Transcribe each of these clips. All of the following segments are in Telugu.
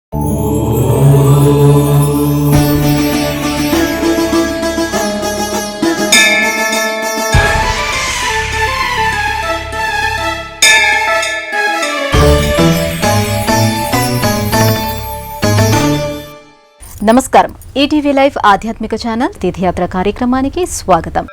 నమస్కారం. ఈటీవీ లైవ్ ఆధ్యాత్మిక ఛానల్ తీర్థయాత్ర కార్యక్రమానికి స్వాగతం.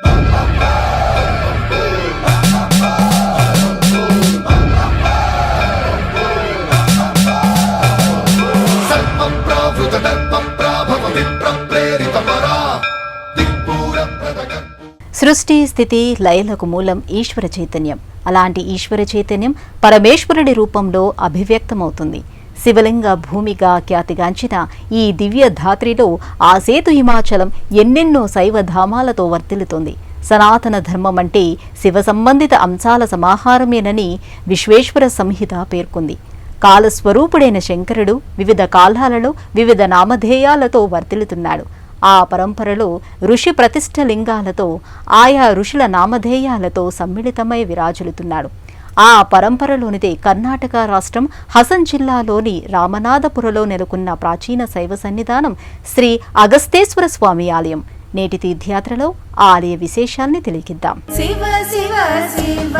సృష్టి స్థితి లయలకు మూలం ఈశ్వర చైతన్యం. అలాంటి ఈశ్వర చైతన్యం పరమేశ్వరుడి రూపంలో అభివ్యక్తమవుతుంది. శివలింగ భూమిగా ఖ్యాతిగాంచిన ఈ దివ్య ధాత్రిలో ఆ సేతు హిమాచలం ఎన్నెన్నో శైవధామాలతో వర్ధిల్లుతోంది. సనాతన ధర్మం అంటే శివ సంబంధిత అంశాల సమాహారమేనని విశ్వేశ్వర సంహిత పేర్కొంది. కాలస్వరూపుడైన శంకరుడు వివిధ కాలాలలో వివిధ నామధేయాలతో వర్ధిల్లుతున్నాడు. ఆ పరంపరలో ఋషి ప్రతిష్ఠ లింగాలతో ఆయా ఋషుల నామధేయాలతో సమ్మిళితమై విరాజిల్లుతున్నాడు. ఆ పరంపరలోనిదే కర్ణాటక రాష్ట్రం హసన్ జిల్లాలోని రామనాథపురలో నెలకొన్న ప్రాచీన శైవ సన్నిధానం శ్రీ అగస్తేశ్వర స్వామి ఆలయం. నేటి తీర్థయాత్రలో ఆ ఆలయ విశేషాల్ని తెలియకిద్దాం. శివ శివ శివ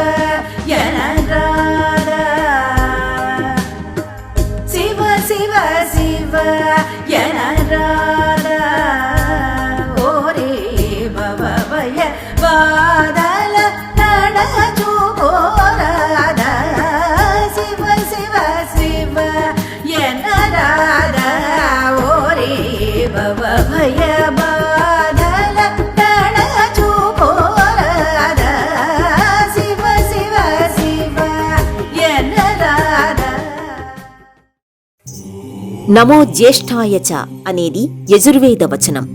శివ శివ శివ ఓరే భవభయ బాదల నడచు నమో జ్యేష్ఠాయ చ అనేది యజుర్వేద వచనం.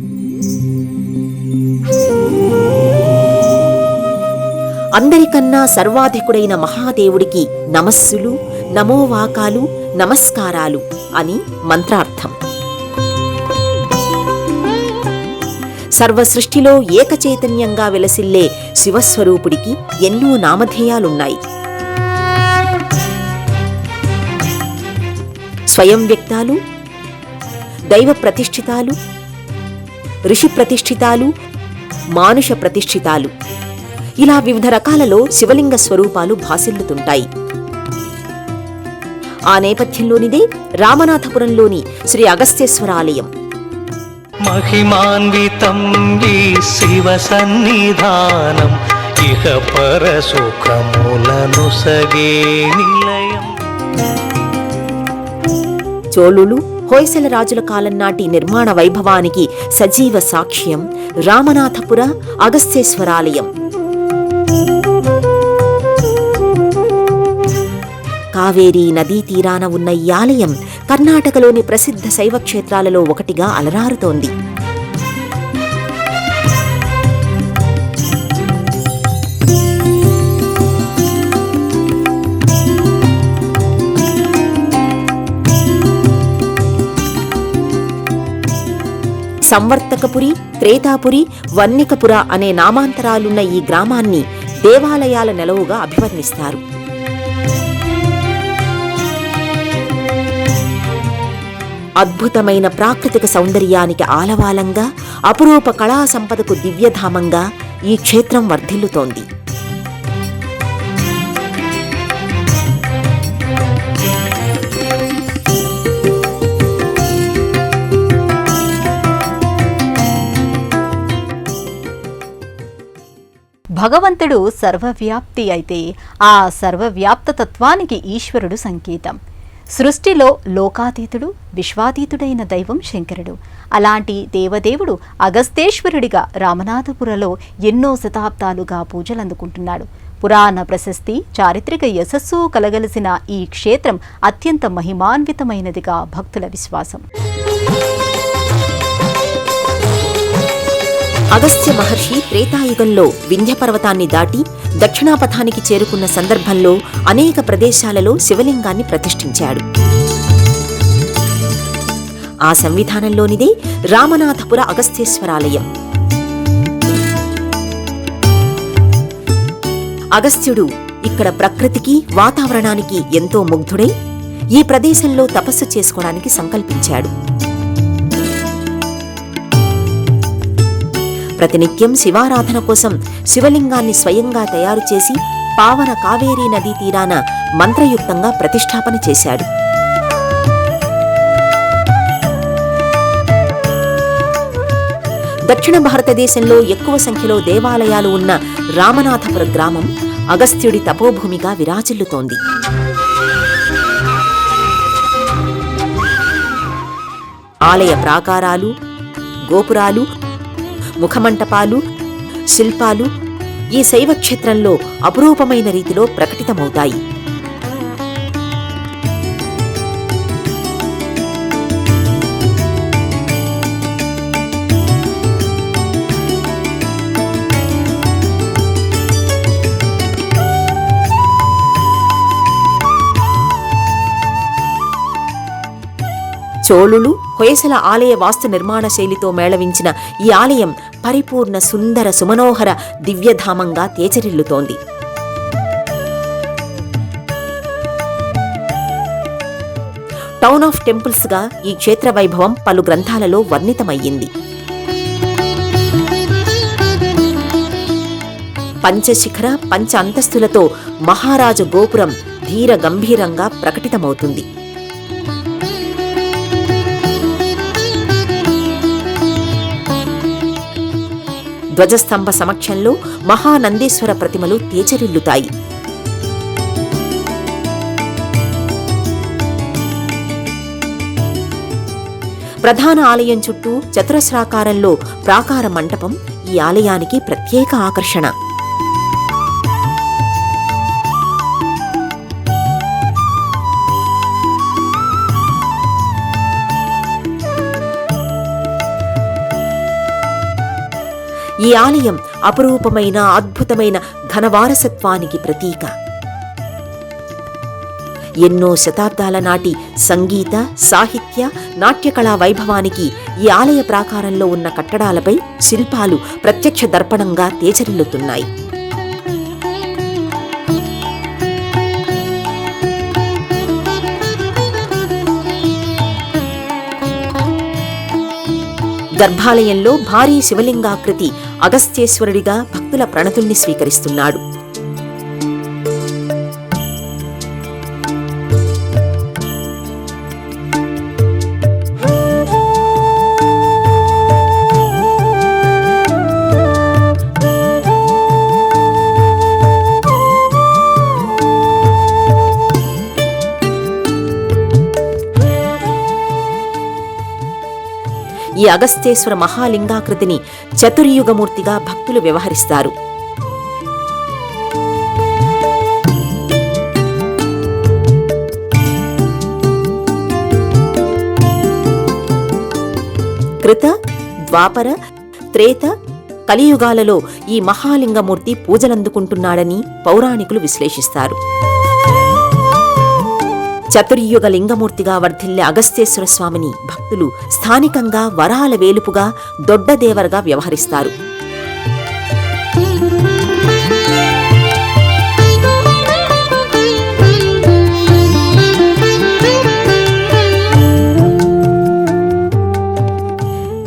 అందరికన్నా సర్వాధికుడైన మహాదేవుడికి నమస్సులు, నమోవాకాలు, నమస్కారాలు అని మంత్రార్థం. సర్వసృష్టిలో ఏకచైతన్యంగా వెలసిల్లే శివస్వరూపుడికి ఎన్నో నామధేయాలున్నాయి. స్వయం వ్యక్తాలు, దైవ ప్రతిష్ఠితాలు, ఋషి ప్రతిష్ఠితాలు, మానుష ప్రతిష్ఠితాలు, ఇలా వివిధ రకాలలో శివలింగ స్వరూపాలు భాసిల్లుతుంటాయి. ఆ నేపథ్యంలోనిదే రామనాథపురంలోని శ్రీ అగస్తేశ్వరాలయం. మహిమాన్వితం ఈ శివ సన్నిధానం ఇహ పర సుఖములను సగే నిలయం. చోళులు, హొయసల రాజుల కాలం నాటి నిర్మాణ వైభవానికి సజీవ సాక్ష్యం రామనాథపుర అగస్తేశ్వరాలయం. కావేరీ నదీ తీరాన ఉన్న ఈ ఆలయం కర్ణాటకలోని ప్రసిద్ధ శైవ క్షేత్రాలలో ఒకటిగా అలరారుతోంది. సంవర్తకపురి, త్రేతాపురి, వన్నికపుర అనే నామాంతరాలున్న ఈ గ్రామాన్ని దేవాలయాల నెలవుగా అభివర్ణిస్తారు. అద్భుతమైన ప్రాకృతిక సౌందర్యానికి ఆలవాలంగా, అపురూప కళా సంపదకు దివ్యధామంగా ఈ క్షేత్రం వర్ధిల్లుతోంది. భగవంతుడు సర్వవ్యాప్తి అయితే ఆ సర్వవ్యాప్త తత్వానికి ఈశ్వరుడు సంకేతం. సృష్టిలో లోకాతీతుడు, విశ్వాతీతుడైన దైవం శంకరుడు. అలాంటి దేవదేవుడు అగస్తేశ్వరుడిగా రామనాథపురలో ఎన్నో శతాబ్దాలుగా పూజలందుకుంటున్నాడు. పురాణ ప్రశస్తి, చారిత్రక యశస్సు కలగలిసిన ఈ క్షేత్రం అత్యంత మహిమాన్వితమైనదిగా భక్తుల విశ్వాసం. అగస్త్య మహర్షి త్రేతాయుగంలో వింధ్య పర్వతాన్ని దాటి దక్షిణాపథానికి చేరుకున్న సందర్భంలో అనేక ప్రదేశాలలో శివలింగాన్ని ప్రతిష్ఠించాడు. ఆ సంవిధానంలోనిదే రామనాథపుర అగస్తేశ్వరాలయం. అగస్త్యుడు ఇక్కడ ప్రకృతికి, వాతావరణానికి ఎంతో ముగ్ధుడై ఈ ప్రదేశంలో తపస్సు చేసుకోవడానికి సంకల్పించాడు. ప్రతినిత్యం శివారాధన కోసం శివలింగాన్ని స్వయంగా తయారు చేసి పావన కావేరీ నదీ తీరాన మంత్రయుక్తంగా ప్రతిష్ఠాపన చేశాడు. దక్షిణ భారతదేశంలో ఎక్కువ సంఖ్యలో దేవాలయాలు ఉన్న రామనాథపుర గ్రామం అగస్త్యుడి తపోభూమిగా విరాజిల్లుతోంది. ఆలయ ప్రాకారాలు, గోపురాలు, ముఖమంటపాలు, శిల్పాలు ఈ శైవక్షేత్రంలో అపురూపమైన రీతిలో ప్రకటితమవుతాయి. చోళులు, హొయసల ఆలయ వాస్తు నిర్మాణ శైలితో మేళవించిన ఈ ఆలయం పరిపూర్ణ సుందర సుమనోహర దివ్యధామంగా తేజరిల్లుతోంది. టౌన్ ఆఫ్ టెంపుల్స్గా ఈ క్షేత్ర వైభవం పలు గ్రంథాలలో వర్ణితమయ్యింది. పంచశిఖర పంచ అంతస్తులతో మహారాజ గోపురం ధీర గంభీరంగా ప్రకటితమవుతుంది. ధ్వజస్తంభ సమక్షంలో మహానందీశ్వర ప్రతిమలు తేజరిల్లుతాయి. ప్రధాన ఆలయం చుట్టూ చతురస్రాకారంలో ప్రాకార మంటపం ఈ ఆలయానికి ప్రత్యేక ఆకర్షణ. ఈ ఆలయం అపురూపమైన అద్భుతమైన ఘనవారసత్వానికి ప్రతీక. ఎన్నో శతాబ్దాల నాటి సంగీత, సాహిత్య, నాట్యకళా వైభవానికి ఈ ఆలయ ప్రాకారంలో ఉన్న కట్టడాలపై శిల్పాలు ప్రత్యక్ష దర్పణంగా తేజరిల్లుతున్నాయి. గర్భాలయంలో భారీ శివలింగాకృతి అగస్త్యేశ్వరుడిగా భక్తుల ప్రణతుల్ని స్వీకరిస్తున్నాడు. ఈ అగస్త్యేశ్వర మహాలింగాకృతిని చతుర్యుగమూర్తిగా భక్తులు వ్యవహరిస్తారు. కృత, ద్వాపర, త్రేత, కలియుగాలలో ఈ మహాలింగమూర్తి పూజలందుకుంటున్నాడని పౌరాణికులు విశ్లేషిస్తారు. చతుర్యుగ లింగమూర్తిగా వర్ధిల్లే అగస్త్యేశ్వర స్వామిని భక్తులు స్థానికంగా వరాల వేలుపుగా దొడ్డదేవరగా వ్యవహరిస్తారు.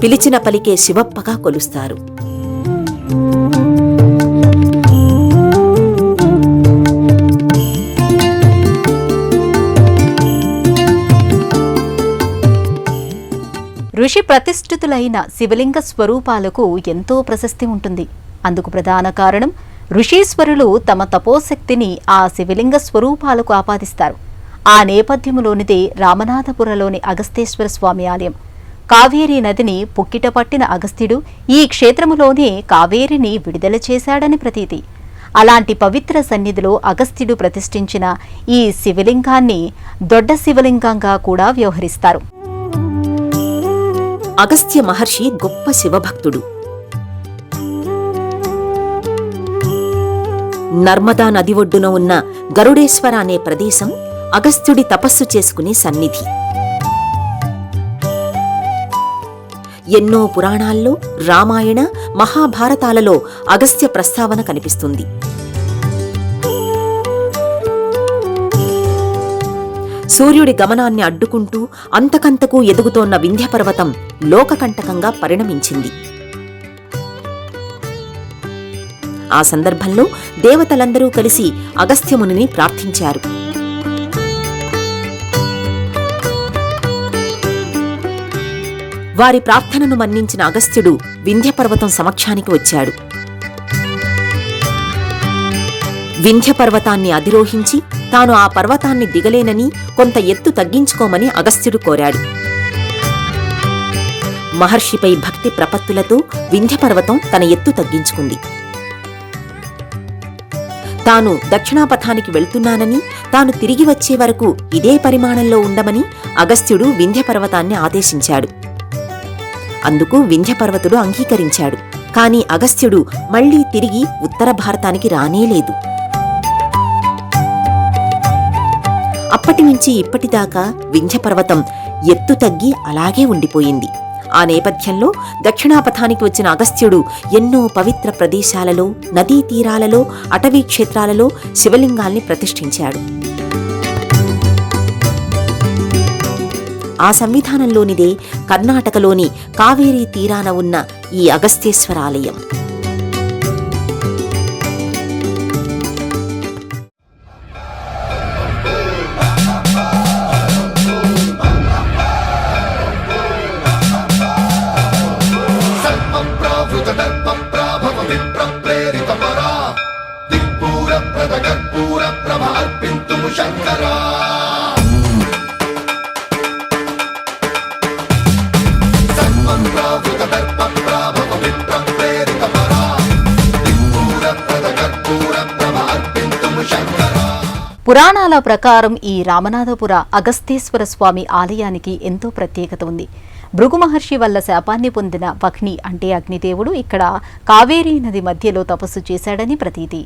పిలిచిన పలికే శివప్పగా కొలుస్తారు. ఋషి ప్రతిష్ఠితులైన శివలింగ స్వరూపాలకు ఎంతో ప్రశస్తి ఉంటుంది. అందుకు ప్రధాన కారణం ఋషీశ్వరులు తమ తపోశక్తిని ఆ శివలింగ స్వరూపాలకు ఆపాదిస్తారు. ఆ నేపథ్యంలోనిదే రామనాథపురలోని అగస్త్యేశ్వర స్వామి ఆలయం. కావేరీ నదిని పుక్కిట పట్టిన అగస్త్యుడు ఈ క్షేత్రములోనే కావేరిని విడుదల చేశాడని ప్రతీతి. అలాంటి పవిత్ర సన్నిధిలో అగస్త్యుడు ప్రతిష్ఠించిన ఈ శివలింగాన్ని దొడ్డ శివలింగంగా కూడా వ్యవహరిస్తారు. అగస్త్య మహర్షి గొప్ప శివభక్తుడు. నర్మదా నది ఒడ్డున ఉన్న గరుడేశ్వర అనే ప్రదేశం అగస్త్యుడి తపస్సు చేసుకునే సన్నిధి. ఎన్నో పురాణాల్లో, రామాయణ, మహాభారతాలలో అగస్త్య ప్రస్తావన కనిపిస్తుంది. సూర్యుడి గమనాన్ని అడ్డుకుంటూ అంతకంతకు ఎదుగుతోన్న వింధ్యపర్వతం లోకకంటకంగా పరిణమించింది. ఆ సందర్భంలో దేవతలందరూ కలిసి అగస్త్యమునిని ప్రార్థించారు. వారి ప్రార్థనను మన్నించిన అగస్త్యుడు వింధ్యపర్వతం సమక్షానికి వచ్చాడు. వింధ్యపర్వతాన్ని అధిరోహించి తాను ఆ పర్వతాన్ని దిగలేనని కొంత ఎత్తు తగ్గించుకోమని అగస్త్యుడు కోరాడు. మహర్షిపై భక్తి ప్రపత్తులతో వింధ్యపర్వతం తన ఎత్తు తగ్గించుకుంది. తాను దక్షిణాపథానికి వెళ్తున్నానని, తాను తిరిగి వచ్చే వరకు ఇదే పరిమాణంలో ఉండమని అగస్త్యుడు వింధ్యపర్వతాన్ని ఆదేశించాడు. అందుకు వింధ్యపర్వతుడు అంగీకరించాడు. కాని అగస్త్యుడు మళ్లీ తిరిగి ఉత్తర భారతానికి రానేలేదు. అప్పటినుంచి ఇప్పటిదాకా వింధ్యపర్వతం ఎత్తు తగ్గి అలాగే ఉండిపోయింది. ఆ నేపథ్యంలో దక్షిణాపథానికి వచ్చిన అగస్త్యుడు ఎన్నో పవిత్ర ప్రదేశాలలో, నదీ తీరాలలో, అటవీ క్షేత్రాలలో శివలింగాల్ని ప్రతిష్ఠించాడు. ఆ సంవిధానంలోనిదే కర్ణాటకలోని కావేరీ తీరాన ఉన్న ఈ అగస్త్యేశ్వరాలయం. పురాణాల ప్రకారం ఈ రామనాథపుర అగస్తేశ్వర స్వామి ఆలయానికి ఎంతో ప్రత్యేకత ఉంది. భృగు మహర్షి వల్ల శాపాన్ని పొందిన వహ్ని అంటే అగ్నిదేవుడు ఇక్కడ కావేరీ నది మధ్యలో తపస్సు చేశాడని ప్రతీతి.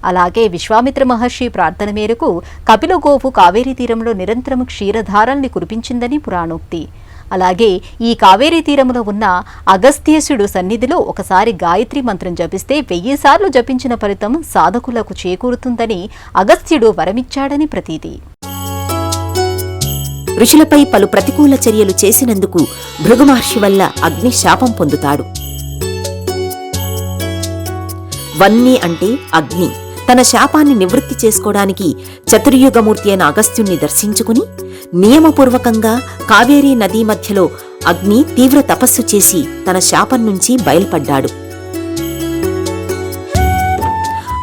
అలాగే విశ్వామిత్ర మహర్షి ప్రార్థన మేరకు కపిలగోవు కావేరీ తీరంలో నిరంతరం క్షీరధారల్ని కురిపించిందని పురాణోక్తి. అలాగే ఈ కావేరీ తీరంలో ఉన్న అగస్త్యేశుడు సన్నిధిలో ఒకసారి గాయత్రి మంత్రం జపిస్తే 1000 సార్లు జపించిన ఫలితం సాధకులకు చేకూరుతుందని అగస్త్యుడు వరమిచ్చాడని ప్రతీతి. ఋషులపై పలు ప్రతికూల చర్యలు చేసినందుకు భృగు మహర్షి వల్ల అగ్ని శాపం పొందుతాడు. వన్ని అంటే అగ్ని. తన శాపాన్ని నివృత్తి చేసుకోవడానికి చతుర్యుగమూర్తి అయిన అగస్త్యుణ్ణి దర్శించుకుని నియమపూర్వకంగా కావేరీ నదీ మధ్యలో అగ్ని తీవ్ర తపస్సు చేసి తన శాపం నుంచి బయల్పడ్డాడు.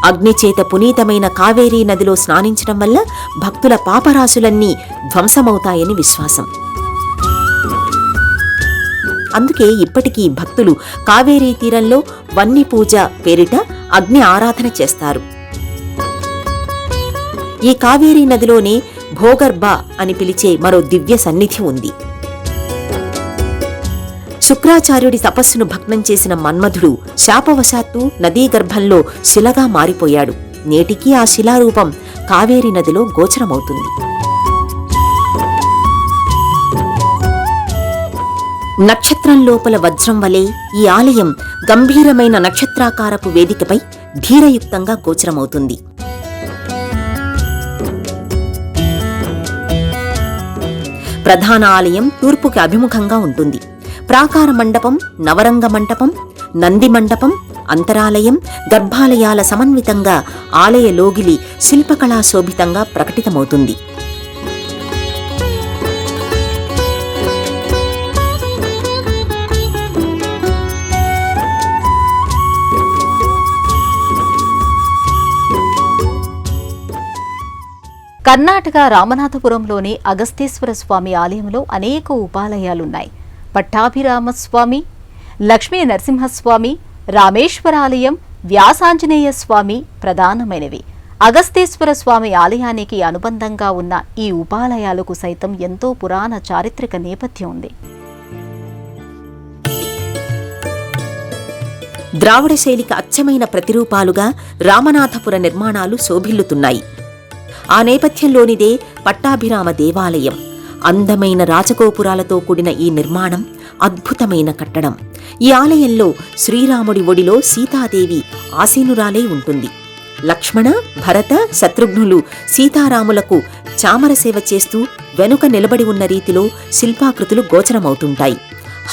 అగ్నిచేత పునీతమైన కావేరీ నదిలో స్నానించడం వల్ల భక్తుల పాపరాశులన్నీ ధ్వంసమవుతాయని విశ్వాసం. అందుకే ఇప్పటికీ భక్తులు కావేరీ తీరంలో వన్ని పూజ పేరిట అగ్ని ఆరాధన చేస్తారు. ఈ కావేరీ నదిలోనే భోగర్భ అని పిలిచే మరో దివ్య సన్నిధి ఉంది. శుక్రాచార్యుడి తపస్సును భగ్నం చేసిన మన్మధుడు శాపవశాత్తు నదీ గర్భంలో శిలగా మారిపోయాడు. నేటికీ ఆ శిలారూపం కావేరీ నదిలో గోచరమవుతుంది. నక్షత్రం లోపల వజ్రం వలె ఈ ఆలయం గంభీరమైన నక్షత్రాకారపు వేదికపై ధీరయుక్తంగా గోచరమవుతుంది. ప్రధాన ఆలయం తూర్పుకి అభిముఖంగా ఉంటుంది. ప్రాకార మండపం, నవరంగ మంటపం, నంది మండపం, అంతరాలయం, గర్భాలయాల సమన్వితంగా ఆలయ లోగిలి శిల్పకళా శోభితంగా ప్రకటితమవుతుంది. కర్ణాటక రామనాథపురంలోని అగస్తేశ్వర స్వామి ఆలయంలో అనేక ఉపాలయాలున్నాయి. పట్టాభిరామస్వామి, లక్ష్మీ నరసింహస్వామి, రామేశ్వరాలయం, వ్యాసాంజనేయ స్వామి ప్రధానమైనవి. అగస్తేశ్వర స్వామి ఆలయానికి అనుబంధంగా ఉన్న ఈ ఉపాలయాలకు సైతం ఎంతో పురాణ చారిత్రక నేపథ్యం ఉంది. ద్రావిడ శైలికి అచ్చమైన ప్రతిరూపాలుగా రామనాథపుర నిర్మాణాలు శోభిల్లుతున్నాయి. ఆ నేపథ్యంలోనిదే పట్టాభిరామ దేవాలయం. అందమైన రాజగోపురాలతో కూడిన ఈ నిర్మాణం అద్భుతమైన కట్టడం. ఈ ఆలయంలో శ్రీరాముడి ఒడిలో సీతాదేవి ఆసీనురాలై ఉంటుంది. లక్ష్మణ, భరత, శత్రుఘ్నులు సీతారాములకు చామర సేవ చేస్తూ వెనుక నిలబడి ఉన్న రీతిలో శిల్పాకృతులు గోచరమవుతుంటాయి.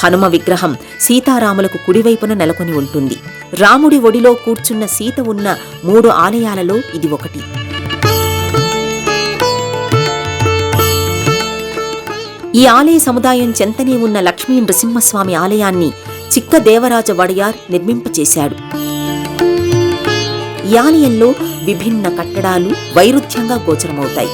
హనుమ విగ్రహం సీతారాములకు కుడివైపున నెలకొని ఉంటుంది. రాముడి ఒడిలో కూర్చున్న సీత ఉన్న 3 ఆలయాలలో ఇది ఒకటి. ఈ ఆలయ సముదాయం చెంతనే ఉన్న లక్ష్మీ నృసింహస్వామి ఆలయాన్ని చిక్క దేవరాజ వడయార్ నిర్మింపచేశాడు. ఈ ఆలయంలో విభిన్న కట్టడాలు వైరుధ్యంగా గోచరమవుతాయి.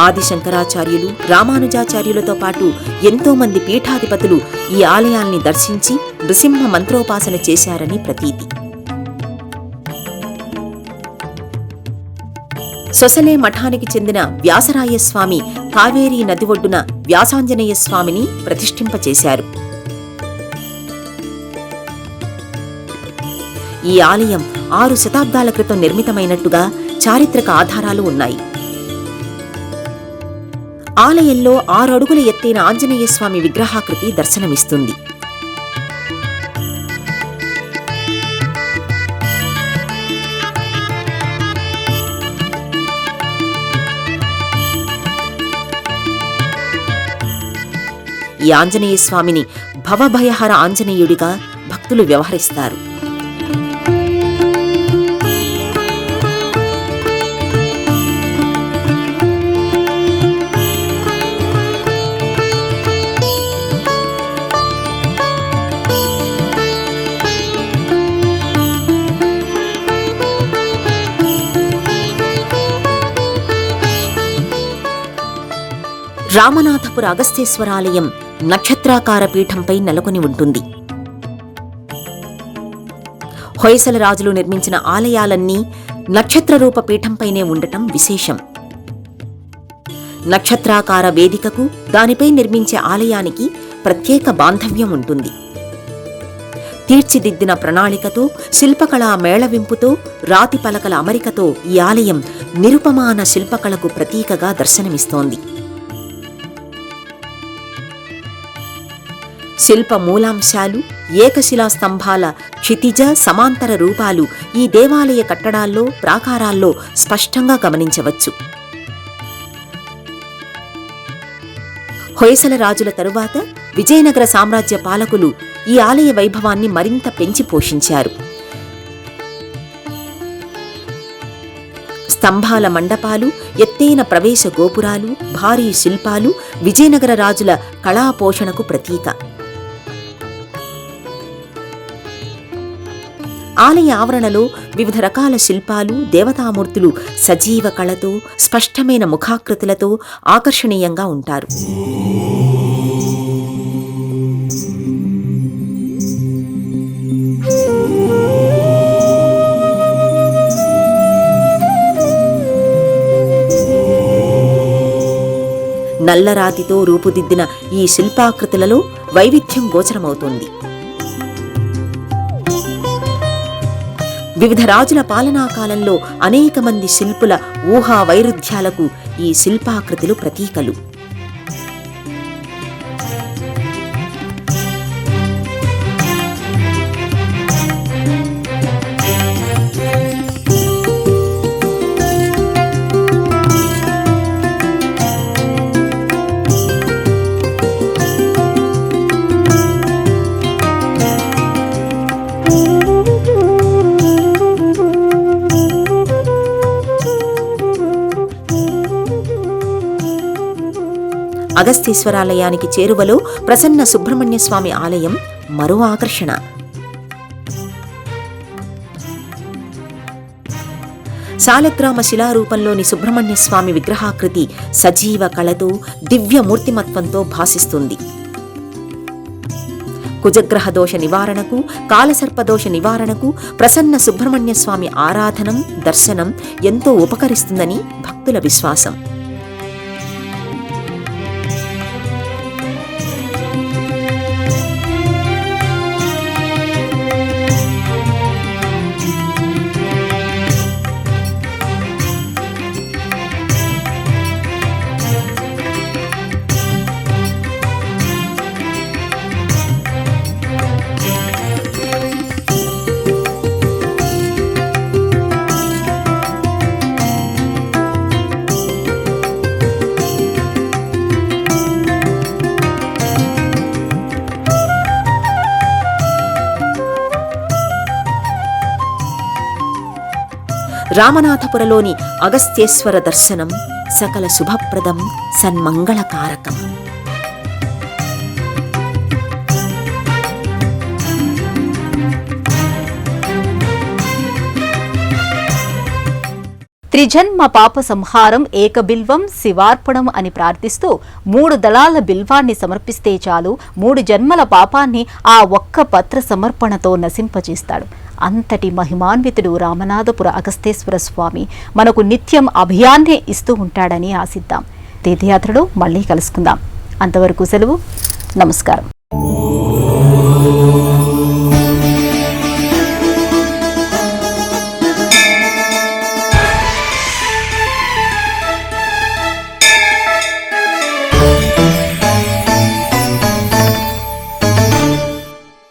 ఆదిశంకరాచార్యులు, రామానుజాచార్యులతో పాటు ఎంతో మంది పీఠాధిపతులు ఈ ఆలయాల్ని దర్శించి నృసింహ మంత్రోపాసన చేశారని ప్రతీతి. సొసలే మఠానికి చెందిన వ్యాసరాయస్వామి కావేరీ నది ఒడ్డున వ్యాసాంజనేయ స్వామిని ప్రతిష్ఠింపచేశారు. ఈ ఆలయం 6 శతాబ్దాల క్రితం నిర్మితమైనట్టుగా చారిత్రక ఆధారాలు ఉన్నాయి. ఆలయంలో 6 అడుగుల ఎత్తైన ఆంజనేయస్వామి విగ్రహాకృతి దర్శనమిస్తుంది. ఈ ఆంజనేయస్వామిని భవభయహర ఆంజనేయుడిగా భక్తులు వ్యవహరిస్తారు. రామనాథపుర అగస్తేశ్వరాలయం నక్షత్రాకార పీఠంపై నెలకొని ఉంటుంది. హొయసల రాజులు నిర్మించిన ఆలయాలన్నీ నక్షత్రరూప పీఠంపైనే ఉండటం విశేషం. నక్షత్రాకార వేదికకు దానిపై నిర్మించే ఆలయానికి ప్రత్యేక బాంధవ్యం ఉంటుంది. తీర్చిదిద్దిన ప్రణాళికతో, శిల్పకళా మేళవింపుతో, రాతి పలకల అమరికతో ఈ ఆలయం నిరుపమాన శిల్పకళకు ప్రతీకగా దర్శనమిస్తోంది. శిల్ప మూలాంశాలు, ఏకశిలా స్తంభాల క్షితిజ సమాంతర రూపాలు ఈ దేవాలయ కట్టడాల్లో, ప్రాకారాల్లో స్పష్టంగా గమనించవచ్చు. హొయసల రాజుల తరువాత విజయనగర సామ్రాజ్య పాలకులు ఈ ఆలయ వైభవాన్ని మరింత పెంచి పోషించారు. స్తంభాల మండపాలు, ఎత్తైన ప్రవేశ గోపురాలు, భారీ శిల్పాలు విజయనగర రాజుల కళాపోషణకు ప్రతీక. ఆలయ ఆవరణలో వివిధ రకాల శిల్పాలు, దేవతామూర్తులు సజీవ కళతో, స్పష్టమైన ముఖాకృతులతో ఆకర్షణీయంగా ఉంటారు. నల్లరాతితో రూపుదిద్దిన ఈ శిల్పాకృతులలో వైవిధ్యం గోచరమవుతోంది. వివిధ రాజుల పాలనా కాలంలో అనేక మంది శిల్పుల ఊహా వైరుధ్యాలకు ఈ శిల్పాకృతులు ప్రతీకలు. అగస్తేశ్వరాలయానికి చేరువలో ప్రసన్న సుబ్రహ్మణ్య స్వామి ఆలయం మరో ఆకర్షణ. సాలగ్రామ శిలారూపంలోని సుబ్రహ్మణ్య స్వామి విగ్రహాకృతి సజీవ కళతో, దివ్య మూర్తిమత్వంతో భాసిస్తుంది. కుజగ్రహ దోష నివారణకు, కాలసర్పదోష నివారణకు ప్రసన్న సుబ్రహ్మణ్య స్వామి ఆరాధనం, దర్శనం ఎంతో ఉపకరిస్తుందని భక్తుల విశ్వాసం. రామనాథపురలోని అగస్త్యేశ్వర దర్శనం సకల శుభప్రదం సన్మంగళకారకం. త్రిజన్మ పాప సంహారం ఏకబిల్వం శివార్పణం అని ప్రార్థిస్తూ 3 దళాల బిల్వాన్ని సమర్పిస్తే చాలు 3 జన్మల పాపాన్ని ఆ ఒక్క పత్ర సమర్పణతో నశింపజేస్తాడు. అంతటి మహిమాన్వితుడు రామనాథపుర అగస్తేశ్వర స్వామి మనకు నిత్యం అభయాన్నే ఇస్తూ ఉంటాడని ఆశిద్దాం. తీర్థయాత్రలో మళ్ళీ కలుసుకుందాం. అంతవరకు సెలవు. నమస్కారం.